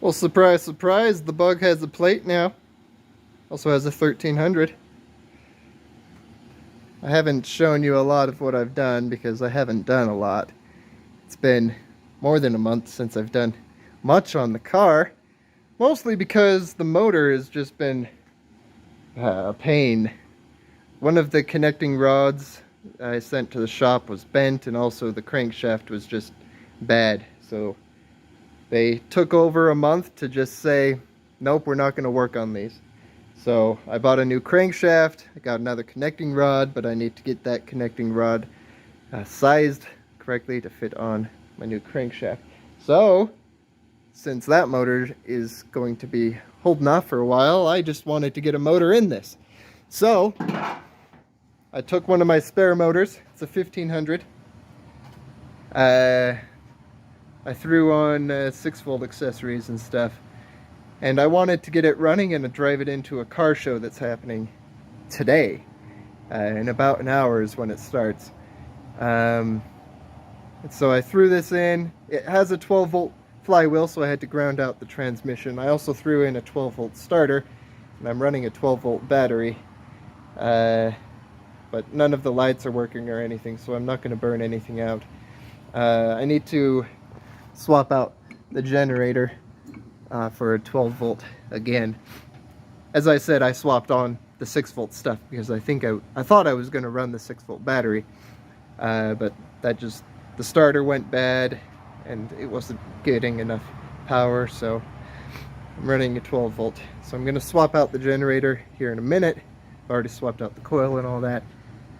Well, surprise, surprise, the Bug has a plate now. Also has a 1300. I haven't shown you a lot of what I've done because I haven't done a lot. It's been more than a month since I've done much on the car. Mostly because the motor has just been a pain. One of the connecting rods I sent to the shop was bent, and also the crankshaft was just bad. So they took over a month to just say, nope, we're not going to work on these. So I bought a new crankshaft, I got another connecting rod, but I need to get that connecting rod sized correctly to fit on my new crankshaft. So, since that motor is going to be holding off for a while, I just wanted to get a motor in this. So, I took one of my spare motors, it's a 1500. I threw on 6-volt accessories and stuff. And I wanted to get it running and drive it into a car show that's happening today. In about an hour is when it starts. And so I threw this in. It has a 12-volt flywheel, so I had to ground out the transmission. I also threw in a 12-volt starter, and I'm running a 12-volt battery. But none of the lights are working or anything, so I'm not going to burn anything out. I need to swap out the generator for a 12-volt again. As I said, I swapped on the 6-volt stuff because I thought I was going to run the 6-volt battery, but the starter went bad and it wasn't getting enough power, so I'm running a 12-volt. So I'm going to swap out the generator here in a minute. I've already swapped out the coil and all that,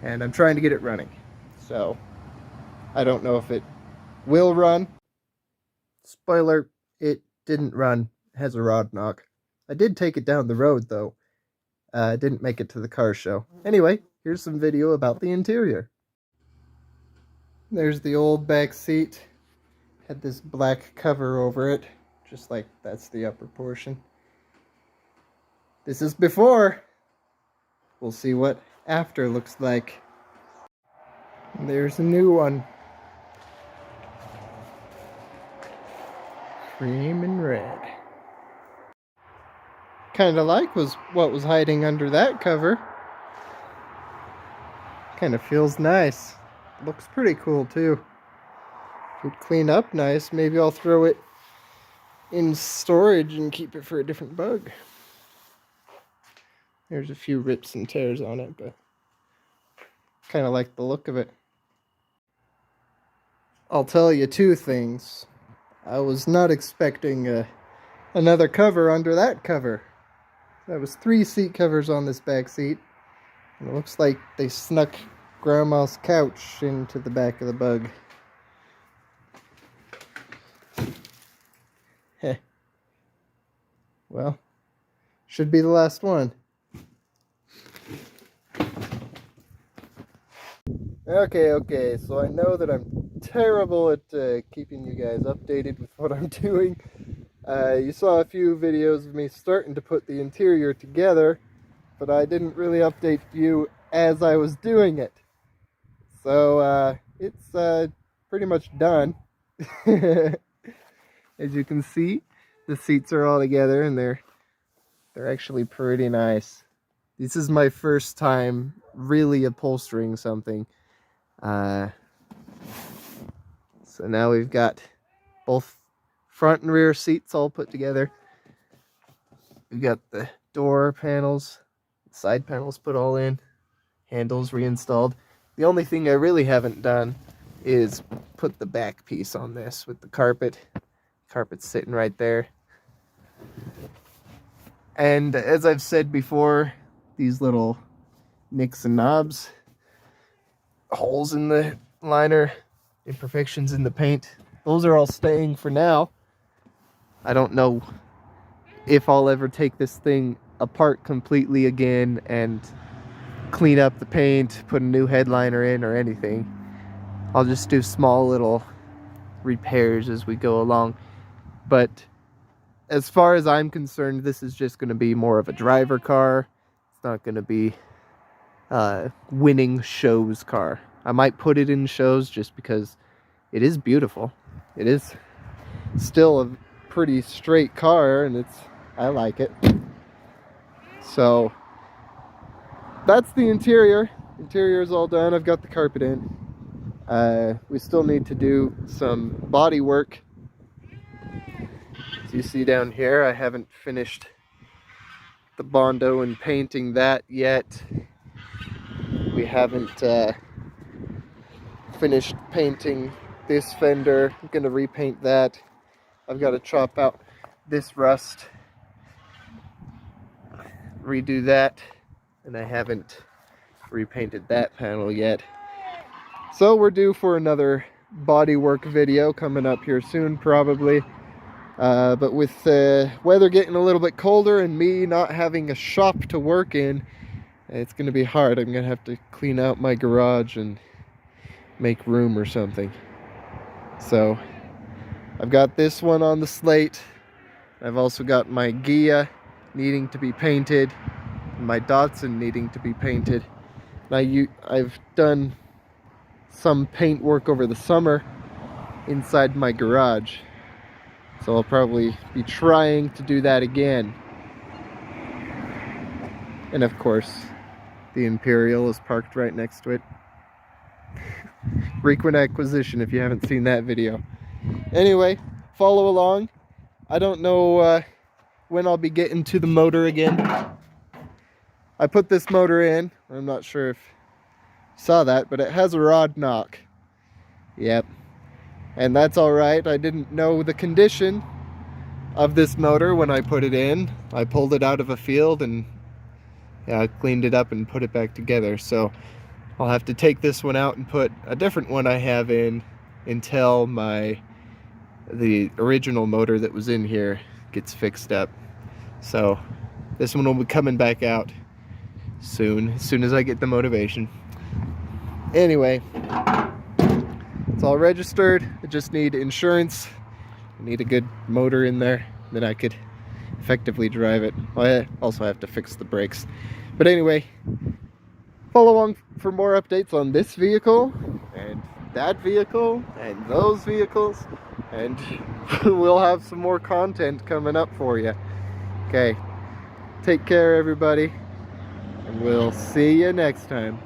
and I'm trying to get it running. So I don't know if it will run. Spoiler, it didn't run. It has a rod knock. I did take it down the road though. Didn't make it to the car show. Anyway, here's some video about the interior. There's the old back seat. Had this black cover over it, just like that's the upper portion. This is before. We'll see what after looks like. And there's a new one. Cream and red. Kinda like what was hiding under that cover. Kinda feels nice. Looks pretty cool too. Would clean up nice. Maybe I'll throw it in storage and keep it for a different Bug. There's a few rips and tears on it, but kinda like the look of it. I'll tell you two things. I was not expecting another cover under that cover. There was 3 seat covers on this back seat, and it looks like they snuck Grandma's couch into the back of the Bug. Heh. Well, should be the last one. Okay, so I know that I'm terrible at keeping you guys updated with what I'm doing. You saw a few videos of me starting to put the interior together, but I didn't really update you as I was doing it. So it's pretty much done. As you can see, the seats are all together and they're actually pretty nice. This is my first time really upholstering something. So now we've got both front and rear seats all put together. We've got the door panels, side panels put all in, handles reinstalled. The only thing I really haven't done is put the back piece on this with the carpet. Carpet's sitting right there. And as I've said before, these little nicks and knobs, holes in the liner, imperfections in the paint, those are all staying for now. I don't know if I'll ever take this thing apart completely again and clean up the paint, put a new headliner in or anything. I'll just do small little repairs as we go along. But as far as I'm concerned, this is just going to be more of a driver car. It's not going to be winning shows car. I might put it in shows just because it is beautiful. It is still a pretty straight car, and I like it. So that's the interior. Interior is all done. I've got the carpet in. We still need to do some body work. As you see down here, I haven't finished the Bondo and painting that yet. We haven't finished painting this fender. I'm gonna repaint that. I've got to chop out this rust, redo that, and I haven't repainted that panel yet. So we're due for another bodywork video coming up here soon, probably. But with the weather getting a little bit colder and me not having a shop to work in, it's going to be hard. I'm going to have to clean out my garage and make room or something. So I've got this one on the slate. I've also got my Ghia needing to be painted, and my Datsun needing to be painted. I've done some paint work over the summer inside my garage, so I'll probably be trying to do that again. And of course, the Imperial is parked right next to it. Frequent acquisition if you haven't seen that video. Anyway, follow along. I don't know when I'll be getting to the motor again. I put this motor in. I'm not sure if you saw that, but it has a rod knock. Yep. And that's alright. I didn't know the condition of this motor when I put it in. I pulled it out of a field and cleaned it up and put it back together. So I'll have to take this one out and put a different one I have in until the original motor that was in here gets fixed up. So this one will be coming back out soon, as soon as I get the motivation. Anyway, it's all registered. I just need insurance. I need a good motor in there, then I could effectively drive it. I also have to fix the brakes. But anyway, follow along for more updates on this vehicle and that vehicle and those vehicles, and we'll have some more content coming up for you. Okay, take care everybody, and we'll see you next time.